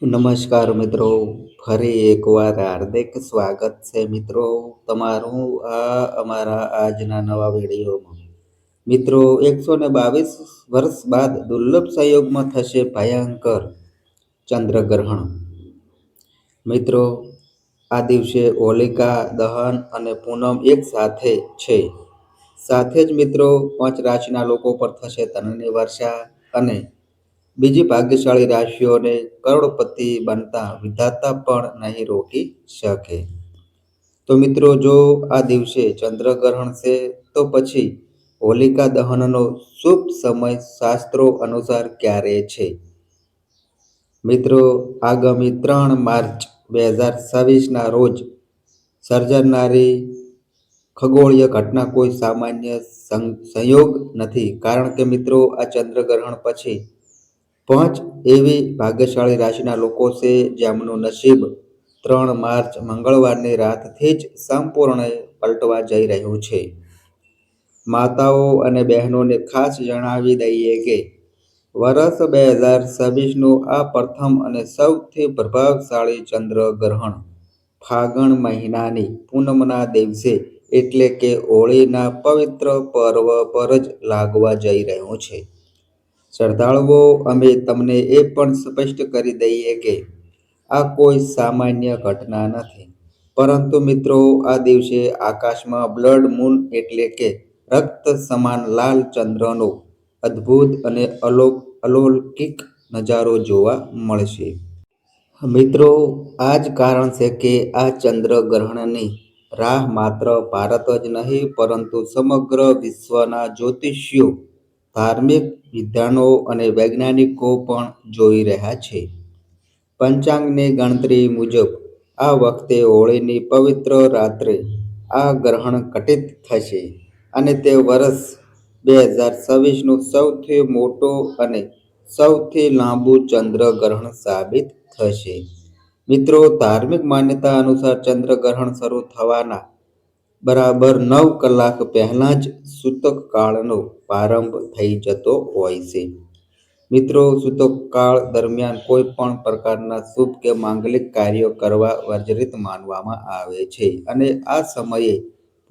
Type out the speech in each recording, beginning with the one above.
નમસ્કાર મિત્રો, ફરી એકવાર હાર્દિક સ્વાગત છે મિત્રો તમારું અમારા આજના નવા વિડીયોમાં. મિત્રો 122 વર્ષ બાદ દુર્લભ સંયોગમાં થશે ભયંકર ચંદ્રગ્રહણ. મિત્રો આ દિવસે હોલિકા દહન અને પૂનમ એક સાથે છે. સાથે જ મિત્રો 5 રાશિના લોકો પર થશે ધનની વર્ષા અને બીજી ભાગ્યશાળી રાશિઓને કરોડપતિ બનતા વિધાતા પણ નહીં રોકી શકે. તો મિત્રો જો આ દિવસે ચંદ્રગ્રહણ છે તો પછી હોલિકા દહનનો શુભ સમય શાસ્ત્રો અનુસાર ક્યારે છે? મિત્રો આગામી 3 માર્ચ 2026ના રોજ સર્જાનારી ખગોળીય ઘટના કોઈ સામાન્ય સંયોગ નથી, કારણ કે મિત્રો આ ચંદ્રગ્રહણ પછી 5 એવી ભાગ્યશાળી રાશિના લોકો છે જેમનું નસીબ 3 માર્ચ મંગળવારની રાતથી જ સંપૂર્ણ પલટવા જઈ રહ્યું છે. માતાઓ અને બહેનોને ખાસ જણાવી દઈએ કે વર્ષ 2026નું આ પ્રથમ અને સૌથી પ્રભાવશાળી ચંદ્રગ્રહણ ફાગણ મહિનાની પૂનમના દિવસે એટલે કે હોળીના પવિત્ર પર્વ પર જ લાગવા જઈ રહ્યું છે. શ્રદ્ધાળુઓ, અમે તમને એ પણ સ્પષ્ટ કરી દઈએ કે આ કોઈ સામાન્ય ઘટના નથી, પરંતુ મિત્રો આ દિવસે આકાશમાં બ્લડ મૂન એટલે કે રક્ત સમાન લાલ ચંદ્રનો અદ્ભુત અને અલૌકિક નજારો જોવા મળશે. મિત્રો આ જ કારણ છે કે આ ચંદ્રગ્રહણની રાહ માત્ર ભારત જ નહીં પરંતુ સમગ્ર વિશ્વના જ્યોતિષીઓ, ધાર્મિક વિદ્વાનો અને વૈજ્ઞાનિકો પણ જોઈ રહ્યા છે. પંચાંગની ગણતરી મુજબ આ વખતે હોળીની પવિત્ર રાત્રે આ ગ્રહણ ઘટિત થશે અને તે વર્ષ 2026નું સૌથી મોટું અને સૌથી લાંબુ ચંદ્રગ્રહણ સાબિત થશે. મિત્રો ધાર્મિક માન્યતા અનુસાર ચંદ્રગ્રહણ શરૂ થવાના બરાબર 9 કલાક પહેલાં જ સૂતક કાળનો પ્રારંભ થઈ જતો હોય છે. મિત્રો સૂતક કાળ દરમિયાન કોઈ પણ પ્રકારના શુભ કે માંગલિક કાર્યો કરવા વર્જિત માનવામાં આવે છે અને આ સમયે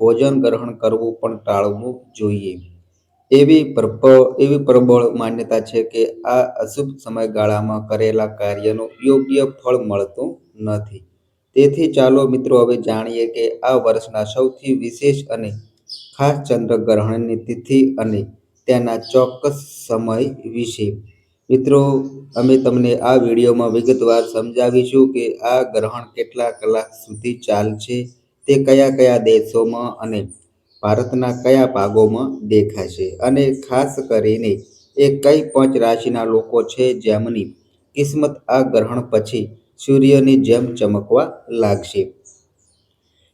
ભોજન ગ્રહણ કરવું પણ ટાળવું જોઈએ. એવી પ્રબળ માન્યતા છે કે આ અશુભ સમયગાળામાં કરેલા કાર્યનું યોગ્ય ફળ મળતું નથી. તેથી ચાલો મિત્રો હવે જાણીએ કે આ વર્ષના સૌથી વિશેષ અને ખાસ ચંદ્રગ્રહણની તિથિ અને તેના ચોક્કસ સમય વિશે. મિત્રો અમે તમને આ વિડીયોમાં વિગતવાર સમજાવીશું કે આ ગ્રહણ કેટલા કલાક સુધી ચાલશે, તે કયા કયા દેશોમાં અને ભારતના કયા ભાગોમાં દેખાશે અને ખાસ કરીને એ કઈ 5 રાશિના લોકો છે જેમની કિસ્મત આ ગ્રહણ પછી સૂર્યની જેમ ચમકવા લાગશે.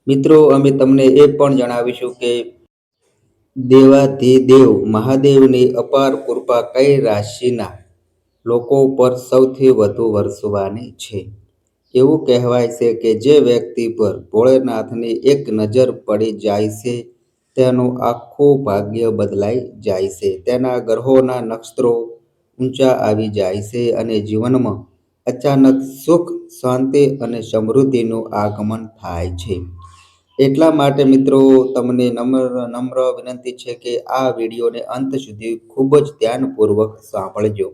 મિત્રો અમે તમને એ પણ જણાવીશું કે દેવાધિદેવ મહાદેવની અપાર કૃપા કઈ રાશિના લોકો પર સૌથી વધુ વરસવાની છે. એવું કહેવાય છે કે જે વ્યક્તિ પર ભોળેનાથની એક નજર પડી જાય છે તેનું આખું ભાગ્ય બદલાઈ જાય છે, તેના ગ્રહોના નક્ષત્રો ઊંચા આવી જાય છે અને જીવનમાં અચાનક સુખ, શાંતિ અને સમૃદ્ધિનું આગમન થાય છે. એટલા માટે મિત્રો તમને નમ્ર વિનંતી છે કે આ વિડીયોને અંત સુધી ખૂબ જ ધ્યાનપૂર્વક સાંભળજો,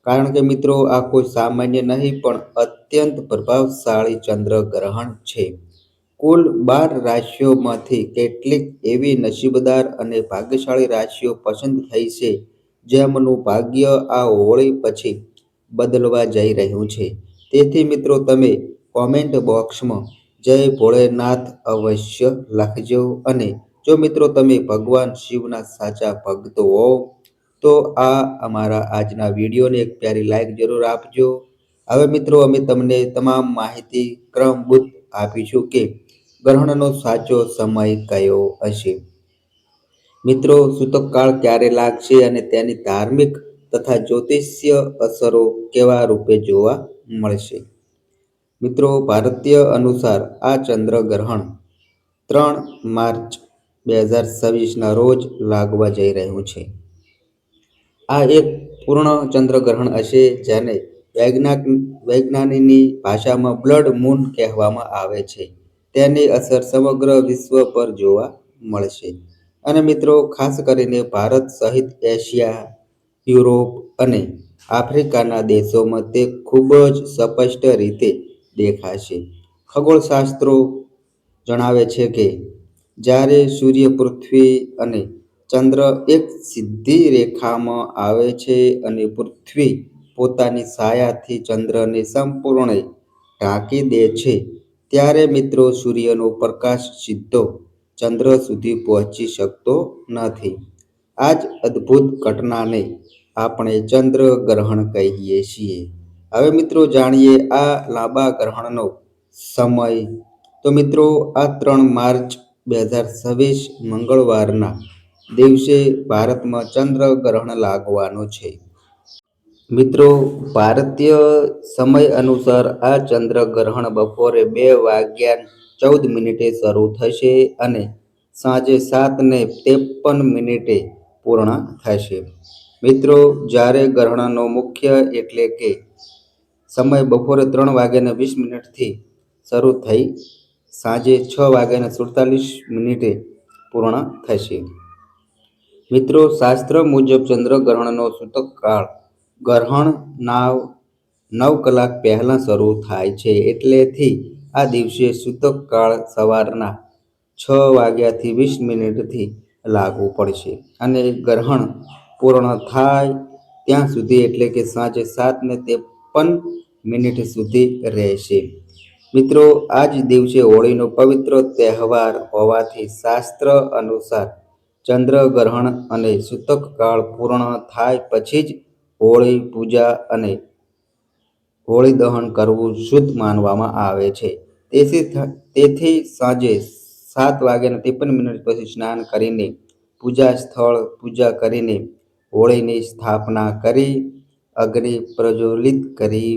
કારણ કે મિત્રો આ કોઈ સામાન્ય નહીં પણ અત્યંત પ્રભાવશાળી ચંદ્રગ્રહણ છે. કુલ 12 રાશિઓમાંથી કેટલીક એવી નસીબદાર અને ભાગ્યશાળી રાશિઓ પસંદ થઈ છે જેમનું ભાગ્ય આ હોળી પછી બદલવા જઈ રહ્યું છે. તેથી મિત્રો તમે કોમેન્ટ બોક્સમાં જય ભોળેનાથ અવશ્ય લખજો અને જો મિત્રો તમે ભગવાન શિવના સાચા ભક્ત હો તો આ અમારા આજના વિડીયોને એક પ્યારી લાઈક જરૂર આપજો. હવે મિત્રો અમે તમને તમામ માહિતી ક્રમબદ્ધ આપીશું કે ગ્રહણનો સાચો સમય કયો હશે. મિત્રો સૂતક કાળ ક્યારે લાગશે અને તેની ધાર્મિક તથા જ્યોતિષીય અસરો કેવા રૂપે જોવા મળશે. મિત્રો ભારતીય અનુસાર આ ચંદ્રગ્રહણ 3 માર્ચ 2026ના રોજ લાગવા જઈ રહ્યું છે. આ એક પૂર્ણ ચંદ્રગ્રહણ હશે જેને વૈજ્ઞાનિકની ભાષામાં બ્લડ મૂન કહેવામાં આવે છે. તેની અસર સમગ્ર વિશ્વ પર જોવા મળશે. અને મિત્રો ખાસ કરીને ભારત સહિત એશિયા, યુરોપ અને આફ્રિકાના દેશોમાં તે ખૂબ જ સ્પષ્ટ રીતે દેખાશે. ખગોળશાસ્ત્રો જણાવે છે કે જ્યારે સૂર્ય, પૃથ્વી અને ચંદ્ર એક સીધી રેખામાં આવે છે અને પૃથ્વી પોતાની છાયાથી ચંદ્રને સંપૂર્ણ ઢાંકી દે છે, ત્યારે મિત્રો સૂર્યનો પ્રકાશ સીધો ચંદ્ર સુધી પહોંચી શકતો નથી. આ જ અદ્ભુત ઘટનાને આપણે ચંદ્રગ્રહણ કહીએ છીએ. હવે મિત્રો જાણીએ આ લાંબા ગ્રહણનો સમય. તો મિત્રો આ 3 માર્ચ 2026 મંગળવારના દિવસે ભારતમાં ચંદ્રગ્રહણ લાગવાનો છે. મિત્રો ભારતીય સમય અનુસાર આ ચંદ્રગ્રહણ બપોરે 2:14 શરૂ થશે અને સાંજે 7:53 પૂર્ણ થશે. મિત્રો જ્યારે ગ્રહણનો મુખ્ય એટલે કે સમય બપોરે 3:20થી શરૂ થઈ સાંજે 6:47 પૂર્ણ થશે. મિત્રો શાસ્ત્ર મુજબ ચંદ્રગ્રહણનો સૂતકકાળ ગ્રહણના 9 કલાક પહેલા શરૂ થાય છે. એટલેથી આ દિવસે સૂતકકાળ સવારના 6:20થી લાગુ પડશે અને ગ્રહણ પૂર્ણ થાય ત્યાં સુધી એટલે કે સાંજે 7:53 સુધી રહેશે. મિત્રો આ જ દિવસે હોળીનો પવિત્ર તહેવાર હોવાથી શાસ્ત્ર અનુસાર ચંદ્રગ્રહણ અને સૂતકકાળ પૂર્ણ થાય પછી જ હોળી પૂજા અને હોળી દહન કરવું શુભ માનવામાં આવે છે. તેથી સાંજે 7:53 પછી સ્નાન કરીને પૂજા સ્થળ પૂજા કરીને હોળીની સ્થાપના કરી અગ્નિ પ્રજ્વલિત કરી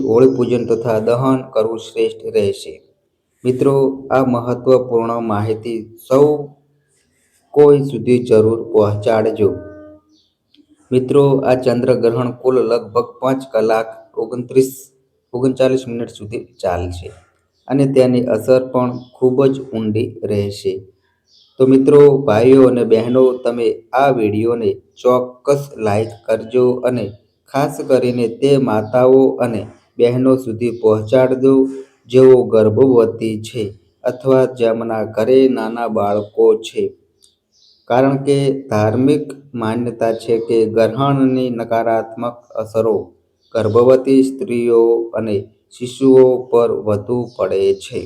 હોળી પૂજન તથા દહન કરવું શ્રેષ્ઠ રહેશે. મિત્રો આ મહત્વપૂર્ણ માહિતી સૌ કોઈ સુધી જરૂર પહોંચાડજો. મિત્રો આ ચંદ્રગ્રહણ કુલ લગભગ 5 કલાક 39 સુધી ચાલશે અને તેની અસર પણ ખૂબ જ ઊંડી રહેશે. તો મિત્રો ભાઈઓ અને બહેનો, તમે આ વિડીયોને ચોક્કસ લાઈક કરજો અને ખાસ કરીને તે માતાઓ અને બહેનો સુધી પહોંચાડજો જેઓ ગર્ભવતી છે અથવા જેમના ઘરે નાના બાળકો છે. કારણ કે ધાર્મિક માન્યતા છે કે ગ્રહણની નકારાત્મક અસરો ગર્ભવતી સ્ત્રીઓ અને શિશુઓ પર વધુ પડે છે.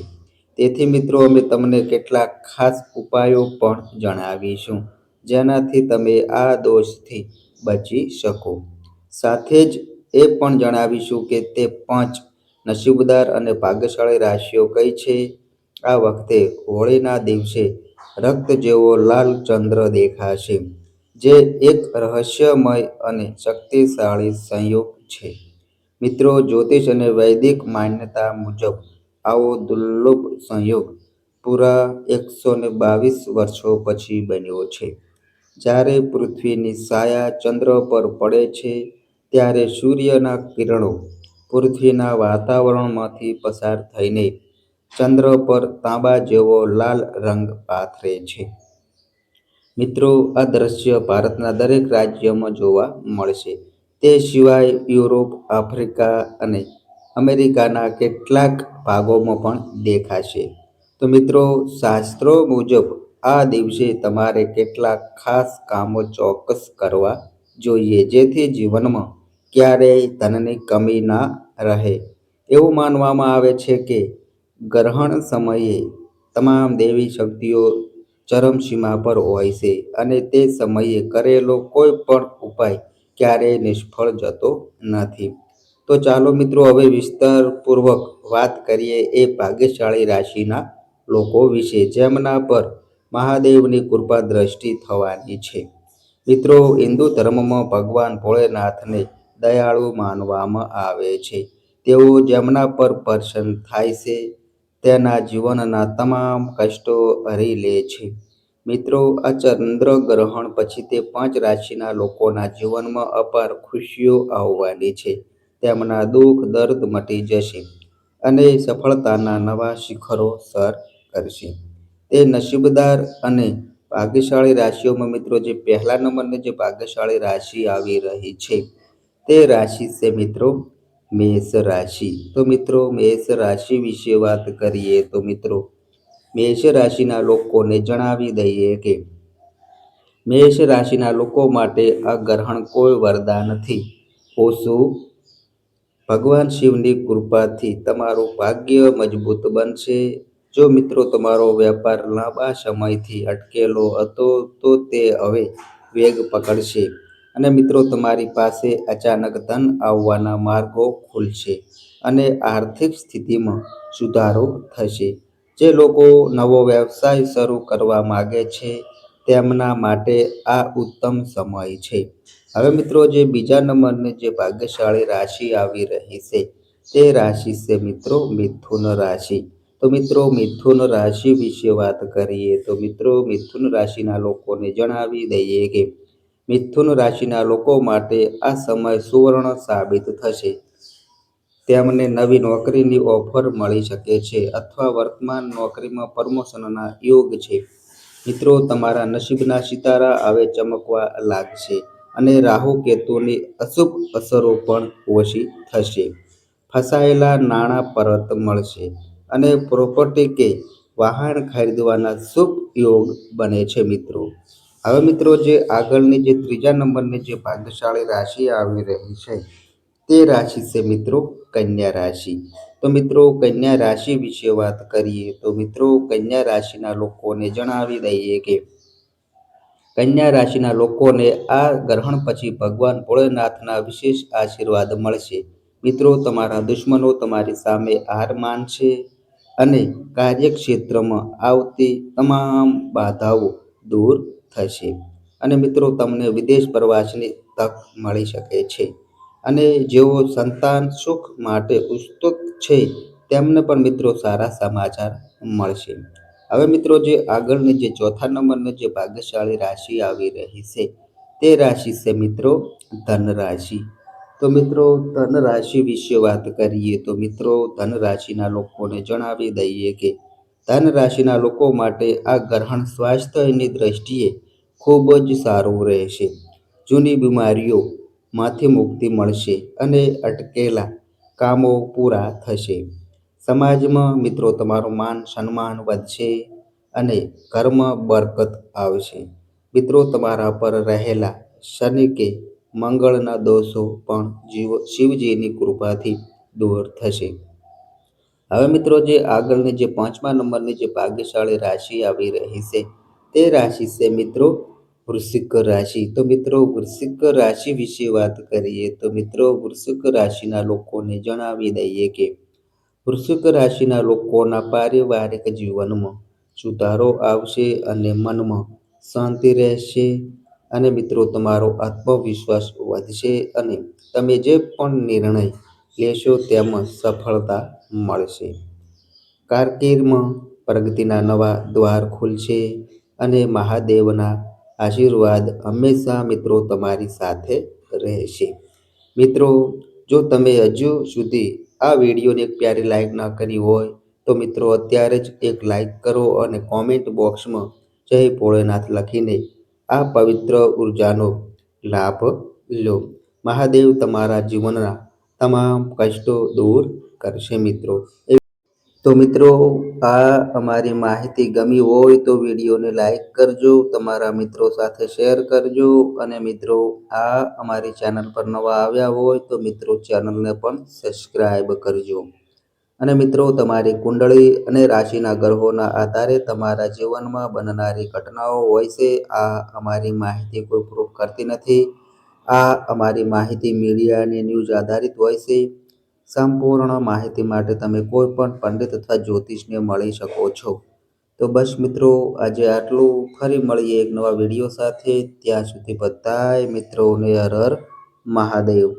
તેથી મિત્રો અમે તમને કેટલાક ખાસ ઉપાયો પણ જણાવીશું જેનાથી તમે આ દોષથી બચી શકો. સાથે જ એ પણ જણાવીશું કે તે 5 નસીબદાર અને ભાગ્યશાળી રાશિઓ કઈ છે. આ વખતે હોળીના દિવસે રક્ત જેવો લાલ ચંદ્ર દેખાશે, જે એક રહસ્યમય અને શક્તિશાળી સંયોગ છે. મિત્રો જ્યોતિષ અને વૈદિક માન્યતા મુજબ આવો દુર્લભ સંયોગ પૂરા 122 વર્ષો પછી બન્યો છે. જ્યારે પૃથ્વીની છાયા ચંદ્ર પર પડે છે ત્યારે સૂર્યના કિરણો પૃથ્વીના વાતાવરણમાંથી પસાર થઈને ચંદ્ર પર તાંબા જેવો લાલ રંગ પાથરે છે. મિત્રો આ દ્રશ્ય ભારતના દરેક રાજ્યમાં જોવા મળશે. તે સિવાય યુરોપ, આફ્રિકા અને અમેરિકાના કેટલાક ભાગોમાં પણ દેખાશે. તો મિત્રો શાસ્ત્રો મુજબ આ દિવસે તમારે કેટલાક ખાસ કામો ચોક્કસ કરવા જોઈએ જેથી જીવનમાં ક્યારેય ધનની કમી ના રહે. એવું માનવામાં આવે છે કે ગ્રહણ સમયે તમામ દેવી શક્તિઓ ચરમસીમા પર હોય છે અને તે સમયે કરેલો કોઈ પણ ઉપાય ક્યારેય નિષ્ફળ જતો નથી. તો ચાલો મિત્રો હવે વિસ્તારપૂર્વક વાત કરીએ એ ભાગ્યશાળી રાશિના લોકો વિશે જેમના પર મહાદેવની કૃપા દ્રષ્ટિ થવાની છે. મિત્રો હિન્દુ ધર્મમાં ભગવાન ભોળેનાથને દયાળુ માનવામાં આવે છે. તેઓ જેમના પર પ્રસન્ન થાય છે તેના જીવનના તમામ કષ્ટો હરી લે છે. મિત્રો, આ ચંદ્રગ્રહણ પછી તે 5 રાશિના લોકોના જીવનમાં અપાર ખુશીઓ આવવાની છે. તેમના દુઃખ દર્દ મટી જશે અને સફળતાના નવા શિખરો સર કરશે. તે નસીબદાર અને ભાગ્યશાળી રાશિઓમાં મિત્રો જે પહેલા નંબરની જે ભાગ્યશાળી રાશિ આવી રહી છે તે રાશિ છે મિત્રો મેષ રાશિ. તો મિત્રો મેષ રાશિ વિશે વાત કરીએ તો મિત્રો મેષ રાશિના લોકોને જણાવી દઈએ કે મેષ રાશિના લોકો માટે આ ગ્રહણ કોઈ વરદાન નથી. ઓછું ભગવાન શિવની કૃપાથી તમારું ભાગ્ય મજબૂત બનશે. જો મિત્રો તમારો વેપાર લાંબા સમયથી અટકેલો હતો તો તે હવે વેગ પકડશે અને મિત્રો તમારી પાસે અચાનક ધન આવવાના માર્ગો ખુલશે અને આર્થિક સ્થિતિમાં સુધારો થશે. જે લોકો નવો વ્યવસાય શરૂ કરવા માગે છે તેમના માટે આ ઉત્તમ સમય છે. હવે મિત્રો જે બીજા નંબરની જે ભાગ્યશાળી રાશિ આવી રહી છે તે રાશિ છે મિત્રો મિથુન રાશિ. તો મિત્રો મિથુન રાશિ વિશે વાત કરીએ તો મિત્રો મિથુન રાશિના લોકોને જણાવી દઈએ કે મિથુન રાશિના લોકો માટે આ સમય સુવર્ણ સાબિત થશે. તેમને નવી નોકરીની ઓફર મળી શકે છે અથવા વર્તમાન નોકરીમાં પ્રમોશનના યોગ છે. મિત્રો તમારા નસીબના સિતારા હવે ચમકવા લાગશે અને રાહુ કેતુની અશુભ અસરો પણ ઓછી થશે. ફસાયેલા નાણાં પરત મળશે અને પ્રોપર્ટી કે વાહન ખરીદવાના શુભ યોગ બને છે મિત્રો. હવે મિત્રો જે આગળની જે ત્રીજા નંબરની જે ભાગ્યશાળી રાશિ આવી રહી છે તે રાશિ છે મિત્રો કન્યા રાશિ. તો મિત્રો કન્યા રાશિ વિશે વાત કરીએ તો મિત્રો કન્યા રાશિના લોકોને જણાવી દઈએ કે કન્યા રાશિના લોકોને આ ગ્રહણ પછી ભગવાન ભોળેનાથના વિશેષ આશીર્વાદ મળશે. મિત્રો તમારા દુશ્મનો તમારી સામે હાર માનશે અને કાર્યક્ષેત્રમાં આવતી તમામ બાધાઓ દૂર થશે અને મિત્રો તમને વિદેશ પ્રવાસની તક મળી શકે છે અને જેઓ સંતાન સુખ માટે ઉત્સુક છે તેમને પણ મિત્રો સારા સમાચાર મળશે. હવે મિત્રો જે આગળની જે ચોથા નંબરની જે ભાગ્યશાળી રાશિ આવી રહી છે તે રાશિ છે મિત્રો ધન રાશિ. તો મિત્રો ધન રાશિ વિશે વાત કરીએ તો મિત્રો ધન રાશિના લોકોને જણાવી દઈએ કે ધન રાશિના લોકો માટે આ ગ્રહણ સ્વાસ્થ્યની દ્રષ્ટિએ ખૂબ જ સારું રહેશે. જૂની બીમારીઓમાંથી મુક્તિ મળશે અને અટકેલા કામો પૂરા થશે. સમાજમાં મિત્રો તમારું માન સન્માન વધશે અને ઘરમાં બરકત આવશે. મિત્રો તમારા પર રહેલા શનિ કે મંગળના દોષો પણ શિવજીની કૃપાથી દૂર થશે. હવે મિત્રો જે આગળની જે પાંચમા નંબરની જે ભાગ્યશાળી રાશિ આવી રહી છે તે રાશિ છે મિત્રો વૃશ્ચિક રાશિ. તો મિત્રો વૃશ્ચિક રાશિ વિશે વાત કરીએ તો મિત્રો વૃશ્ચિક રાશિના લોકોને જણાવી દઈએ કે વૃશ્ચિક રાશિના લોકોના પારિવારિક જીવનમાં સુધારો આવશે અને મનમાં શાંતિ રહેશે અને મિત્રો તમારો આત્મવિશ્વાસ વધશે અને તમે જે પણ નિર્ણય લેશો તેમાં સફળતા મળશે. કારકિર્દીમાં પ્રગતિના નવા દ્વાર ખુલશે અને મહાદેવના આશીર્વાદ હંમેશા મિત્રો તમારી સાથે રહેશે. મિત્રો જો તમે હજુ સુધી આ વિડીયોને એક પ્યારી લાઈક ના કરી હોય તો મિત્રો અત્યારે જ એક લાઈક કરો અને કોમેન્ટ બોક્સમાં જય ભોળેનાથ લખીને આ પવિત્ર ઉર્જાનો લાભ લો. મહાદેવ તમારા જીવનના તમામ કષ્ટો દૂર કરશે મિત્રો. તો મિત્રો આ અમારી માહિતી ગમી હોય તો વિડીયોને લાઈક કરજો, તમારા મિત્રો સાથે શેર કરજો અને મિત્રો આ અમારી ચેનલ પર નવા આવ્યા હોય તો મિત્રો ચેનલને પણ સબસ્ક્રાઈબ કરજો. અને મિત્રો તમારી કુંડળી અને રાશિના ગ્રહોના આધારે તમારા જીવનમાં બનનારી ઘટનાઓ હોય છે. આ અમારી માહિતી કોઈ પ્રૂફ કરતી નથી. આ અમારી માહિતી મીડિયાની ન્યૂઝ આધારિત હોય છે. સંપૂર્ણ માહિતી માટે તમે કોઈ પણ પંડિત અથવા જ્યોતિષને મળી શકો છો. તો બસ મિત્રો આજે આટલું. ફરી મળીએ એક નવા વિડીયો સાથે. ત્યાં સુધી બધાય મિત્રોને હર હર મહાદેવ.